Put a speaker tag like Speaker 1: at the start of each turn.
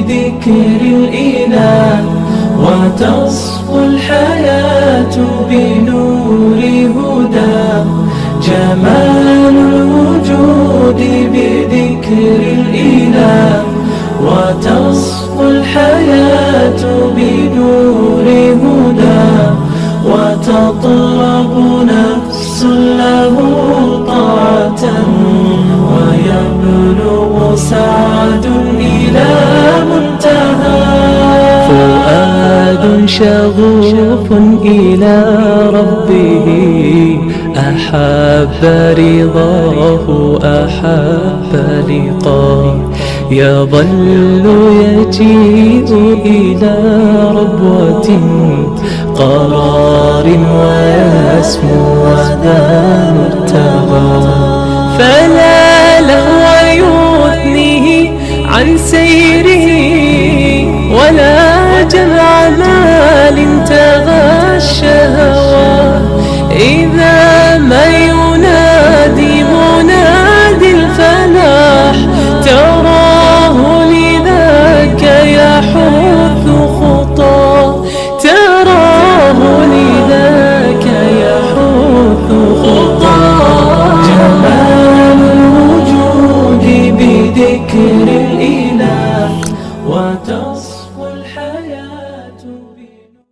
Speaker 1: بذكر الإله، وتصفو الحياة بنور هداه. جمال الوجود بذكر الإله، وتصفو الحياة بنور هداه. وتطلب نفس له طاعة، ويبلغ سعد إلى منتهى. فؤاد شغوف إلى ربه، أحب رضاه أحب لقاه. يظل يجيء إلى ربوة قرار، ويسمو وذا مرتضى. فلا لهو يثنيه عن سيره، ولا جمع مال تغى.